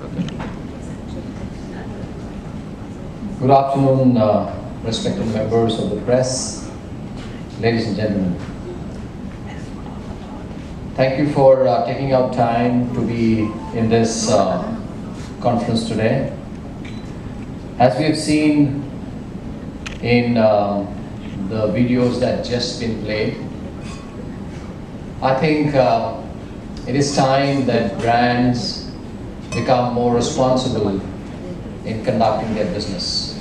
Good afternoon, respected members of the press, ladies and gentlemen. Thank you for taking out time to be in this conference today. As we have seen in the videos that just been played, I think it is time that brands become more responsible in conducting their business.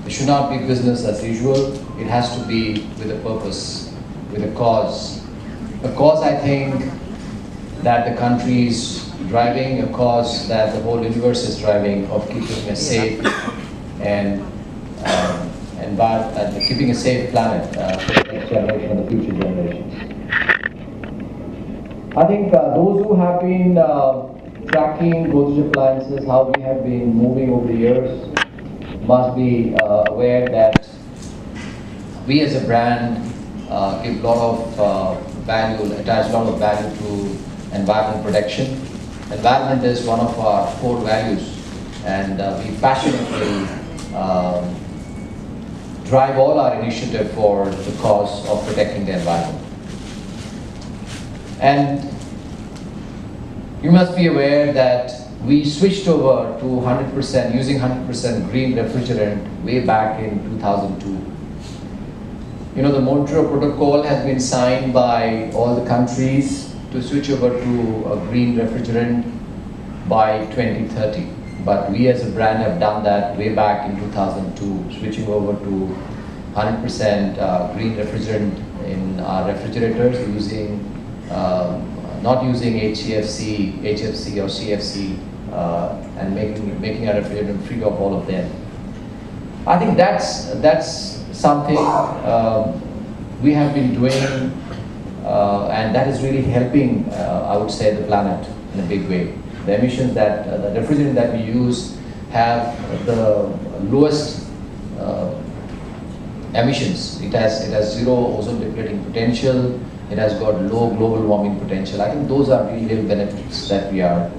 It should not be business as usual. It has to be with a purpose, with a cause. A cause, I think, that the country is driving, a cause that the whole universe is driving, of keeping a safe and keeping a safe planet for the next generation and the future generations. I think those who have been tracking Godrej Appliances, how we have been moving over the years, must be aware that we as a brand give a lot of value, attach a lot of value to environment protection. Environment is one of our core values, and we passionately drive all our initiative for the cause of protecting the environment. And you must be aware that we switched over to 100% using 100% green refrigerant way back in 2002. You know, the Montreal Protocol has been signed by all the countries to switch over to a green refrigerant by 2030. But we as a brand have done that way back in 2002, switching over to 100% green refrigerant in our refrigerators, using not using HFC or CFC, and making our refrigerator free of all of them. I think that's something we have been doing, and that is really helping, I would say, the planet in a big way. The emissions that the refrigerant that we use have the lowest emissions. It has zero ozone depleting potential. It has got low global warming potential. I think those are really real benefits that we are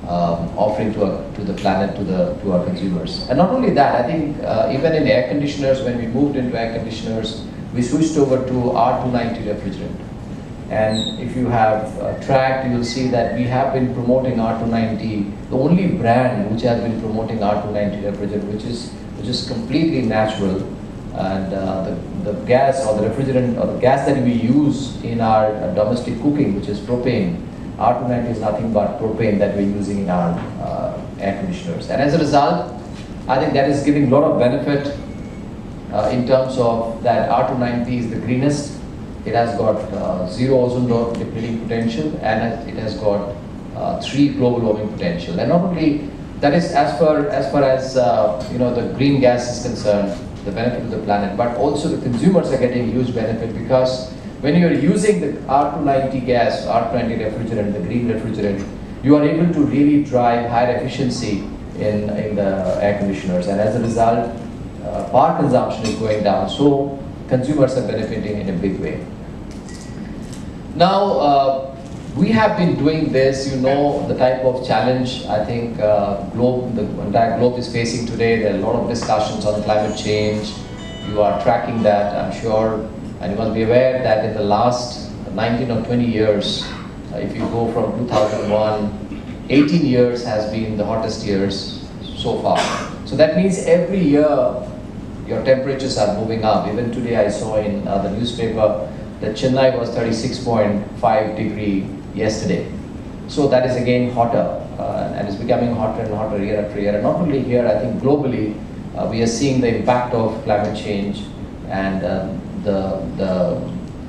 offering to the planet, to our consumers. And not only that, I think even in air conditioners, when we moved into air conditioners, we switched over to R290 refrigerant. And if you have tracked, you will see that we have been promoting R290, the only brand which has been promoting R290 refrigerant, which is completely natural. And the gas or the refrigerant or the gas that we use in our domestic cooking, which is propane, R290 is nothing but propane that we're using in our air conditioners. And as a result, I think that is giving a lot of benefit in terms of that R290 is the greenest. It has got zero ozone depleting potential, and it has got 3 global warming potential. And not only that is as far as you know, the green gas is concerned, the benefit to the planet, but also the consumers are getting huge benefit, because when you are using the R290 gas, R290 refrigerant, the green refrigerant, you are able to really drive higher efficiency in the air conditioners, and as a result, power consumption is going down. So consumers are benefiting in a big way. Now, we have been doing this, you know, the type of challenge I think the entire globe is facing today. There are a lot of discussions on climate change. You are tracking that, I'm sure, and you must be aware that in the last 19 or 20 years, if you go from 2001, 18 years has been the hottest years so far. So that means every year your temperatures are moving up. Even today I saw in the newspaper that Chennai was 36.5 degree yesterday. So that is again hotter, and it's becoming hotter and hotter year after year. And not only here, I think globally, we are seeing the impact of climate change and the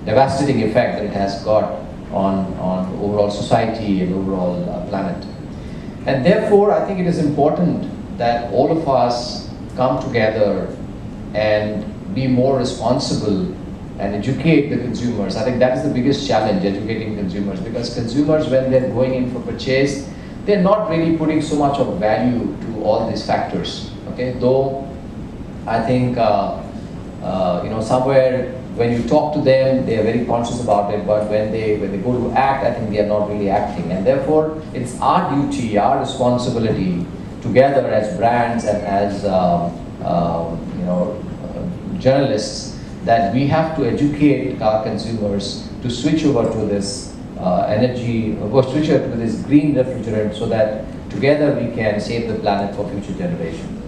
devastating effect that it has got on overall society and overall planet. And therefore, I think it is important that all of us come together and be more responsible and educate the consumers. I think that is the biggest challenge, educating consumers, because consumers, when they're going in for purchase, they're not really putting so much of value to all these factors. Okay, though I think you know, somewhere when you talk to them, they are very conscious about it, but when they go to act, I think they are not really acting. And therefore, it's our duty, our responsibility, together as brands and as journalists, that we have to educate our consumers to switch over to this switch over to this green refrigerant, so that together we can save the planet for future generations.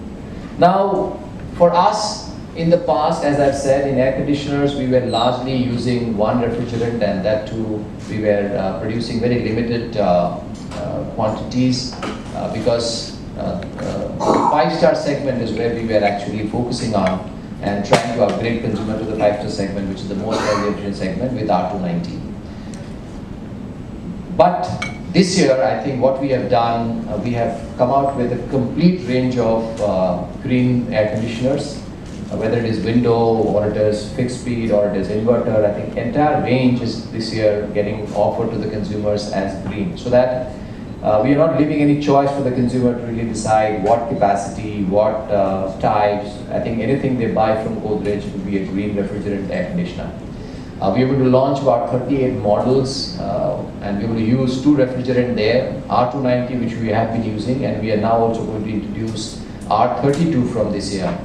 Now, for us, in the past, as I've said, in air conditioners, we were largely using one refrigerant, and that too, we were producing very limited quantities because the 5-star segment is where we were actually focusing on and trying to upgrade consumer to the 5-star segment, which is the most energy efficient segment with R290. But this year, I think what we have done, we have come out with a complete range of green air conditioners, whether it is window or it is fixed speed or it is inverter. I think entire range is this year getting offered to the consumers as green, so that we are not leaving any choice for the consumer to really decide what capacity, what types. I think anything they buy from Godrej will be a green refrigerant air conditioner. We are going to launch about 38 models, and we are going to use 2 refrigerant there, R290, which we have been using, and we are now also going to introduce R32 from this year.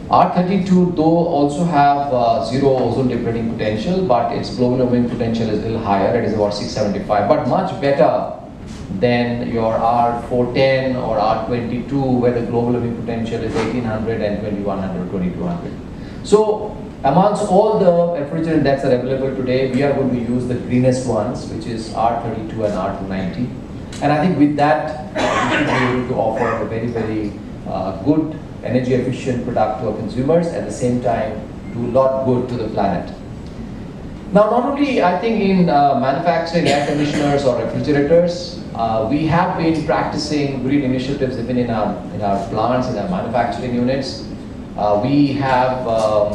R32 though also have zero ozone depleting potential, but its global warming potential is a little higher. It is about 675, but much better than your R410 or R22, where the global warming potential is 1800 and 2100, 2200. So amongst all the refrigerant that's are available today, we are going to use the greenest ones, which is R32 and R290. And I think with that, we should be able to offer a very, very good energy efficient product to our consumers, at the same time do a lot good to the planet. Now, not only I think in manufacturing air conditioners or refrigerators, we have been practicing green initiatives even in our plants, in our manufacturing units. We have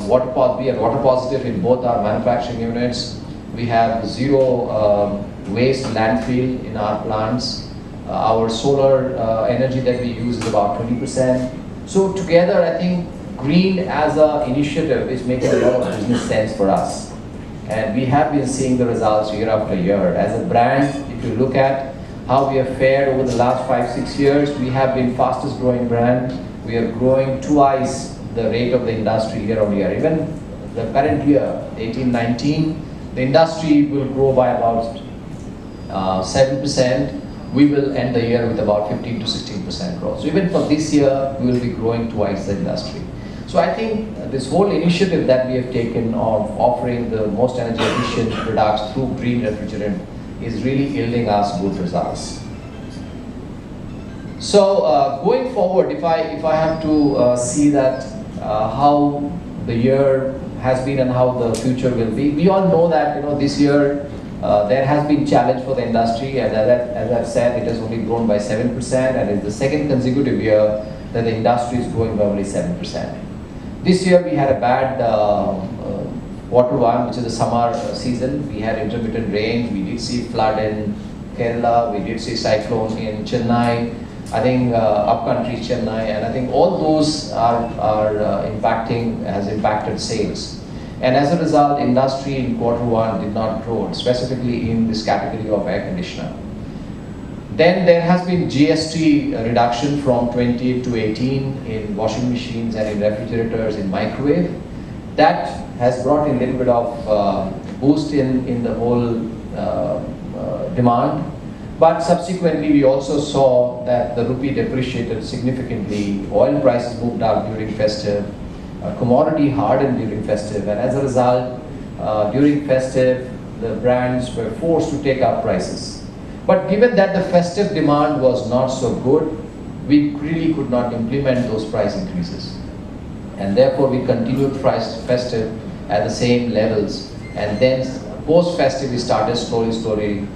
water positive in both our manufacturing units. We have zero waste landfill in our plants. Our solar energy that we use is about 20%. So together, I think green as an initiative is making a lot of business sense for us. And we have been seeing the results year after year. As a brand, if you look at how we have fared over the last 5-6 years, we have been fastest growing brand. We are growing twice the rate of the industry year on year. Even the current year, 18-19, the industry will grow by about 7%. We will end the year with about 15 to 16% growth. So even for this year, we will be growing twice the industry. So I think this whole initiative that we have taken of offering the most energy efficient products through green refrigerant is really yielding us good results. So going forward, if I have to see that how the year has been and how the future will be, we all know that this year there has been challenge for the industry, and as I've said, it has only grown by 7%, and it's the second consecutive year that the industry is growing by only 7%. This year we had a bad Q1, which is the summer season. We had intermittent rain. We did see flood in Kerala. We did see cyclone in Chennai. I think upcountry Chennai, and I think all those has impacted sales. And as a result, industry in Q1 did not grow, specifically in this category of air conditioner. Then there has been GST reduction from 20 to 18 in washing machines and in refrigerators, in microwave. That has brought in a little bit of boost in the whole demand. But subsequently, we also saw that the rupee depreciated significantly. Oil prices moved up during festive. Commodity hardened during festive, and as a result, during festive, the brands were forced to take up prices. But given that the festive demand was not so good, we really could not implement those price increases. And therefore, we continued festive at the same levels, and then post-festive, we started slowly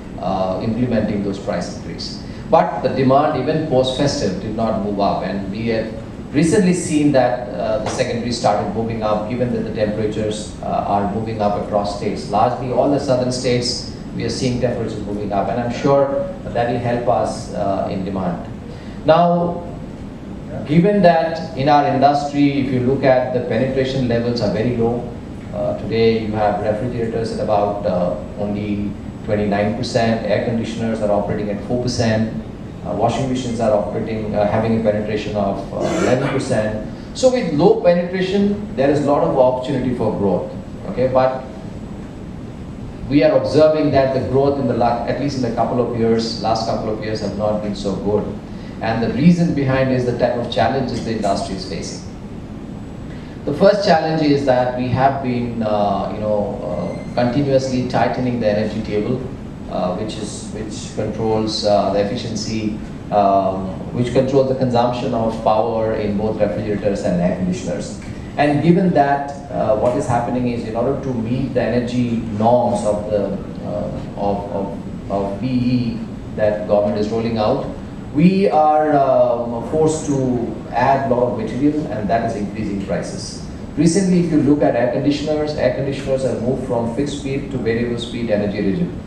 implementing those price increases. But the demand, even post-festive, did not move up, and we had recently seen that the secondary started moving up, given that the temperatures are moving up across states. Largely all the southern states, we are seeing temperatures moving up, and I'm sure that will help us in demand. Now, given that in our industry, if you look at the penetration levels are very low, Today you have refrigerators at about only 29%, air conditioners are operating at 4%, washing machines are operating, having a penetration of 11%. So with low penetration, there is a lot of opportunity for growth, okay? But we are observing that the growth in the, at least in the last couple of years have not been so good. And the reason behind is the type of challenges the industry is facing. The first challenge is that we have been, continuously tightening the energy table, which controls the efficiency, which controls the consumption of power in both refrigerators and air conditioners. And given that, what is happening is, in order to meet the energy norms of the of BE that government is rolling out, we are forced to add a lot of material, and that is increasing prices. Recently, if you look at air conditioners have moved from fixed speed to variable speed energy regime.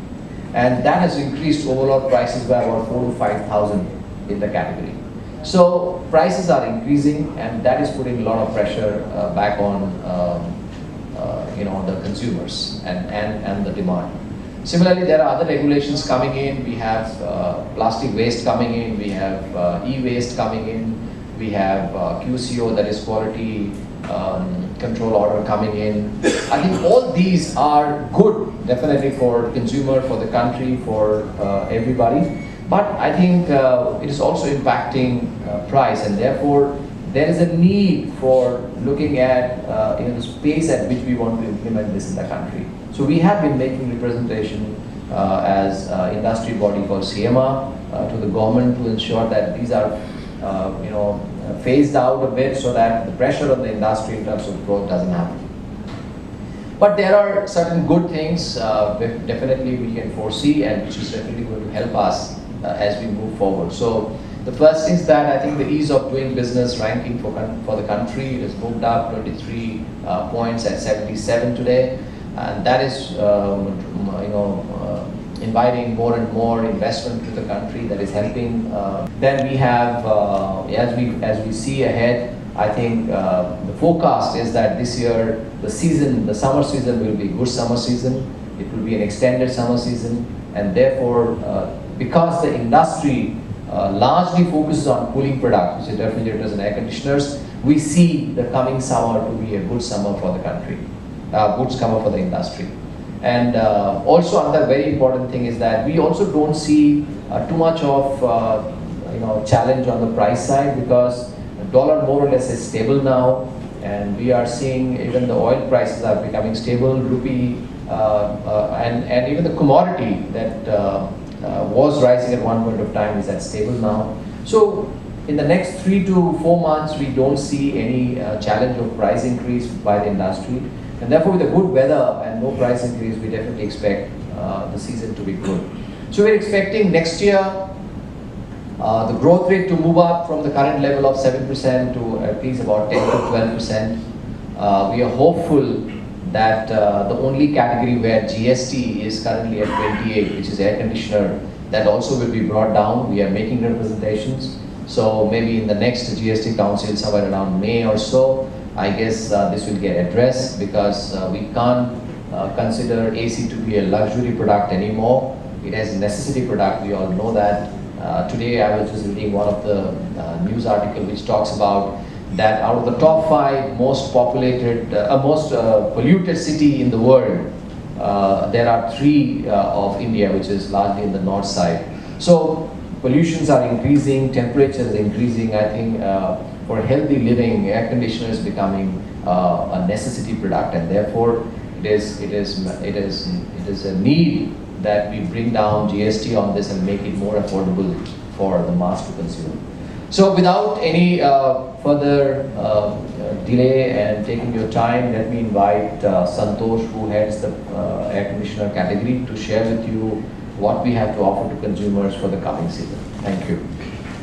And that has increased overall prices by about 4,000 to 5,000 in the category. So prices are increasing, and that is putting a lot of pressure back on the consumers and the demand. Similarly, there are other regulations coming in. We have plastic waste coming in, we have e-waste coming in, we have QCO, that is quality control order, coming in. I think all these are good, definitely for consumer, for the country, for everybody. But I think it is also impacting price, and therefore there is a need for looking at the space at which we want to implement this in the country. So we have been making representation as industry body called CMA to the government to ensure that these are phased out a bit, so that the pressure on the industry in terms of growth doesn't happen. But there are certain good things definitely we can foresee, and which is definitely going to help us as we move forward. So the first is that I think the ease of doing business ranking for the country, it has moved up 23 points at 77 today, and that is inviting more and more investment to the country, that is helping. Then we have, as we see ahead, I think the forecast is that this year the summer season will be a good summer season. It will be an extended summer season, and therefore because the industry largely focuses on cooling products, which is refrigerators and air conditioners, we see the coming summer to be a good summer for the country, good summer for the industry. And also another very important thing is that we also don't see too much of challenge on the price side, because the dollar more or less is stable now, and we are seeing even the oil prices are becoming stable, rupee, and even the commodity that was rising at one point of time is at stable now. So in the next 3 to 4 months, we don't see any challenge of price increase by the industry. And therefore, with the good weather and no price increase, we definitely expect the season to be good. So we're expecting next year the growth rate to move up from the current level of 7% to at least about 10 to 12%. We are hopeful that the only category where GST is currently at 28, which is air conditioner, that also will be brought down. We are making representations. So maybe in the next GST council, somewhere around May or so, I guess this will get addressed, because we can't consider AC to be a luxury product anymore. It is a necessity product, we all know that. Today I was just reading one of the news article which talks about that out of the top 5 most populated, most polluted city in the world, there are 3 of India, which is largely in the north side. So pollutions are increasing, temperature is increasing. I think for healthy living, air conditioner is becoming a necessity product, and therefore it is a need that we bring down GST on this and make it more affordable for the mass to consume. So without any further delay and taking your time, let me invite Santosh, who heads the air conditioner category, to share with you what we have to offer to consumers for the coming season. Thank you.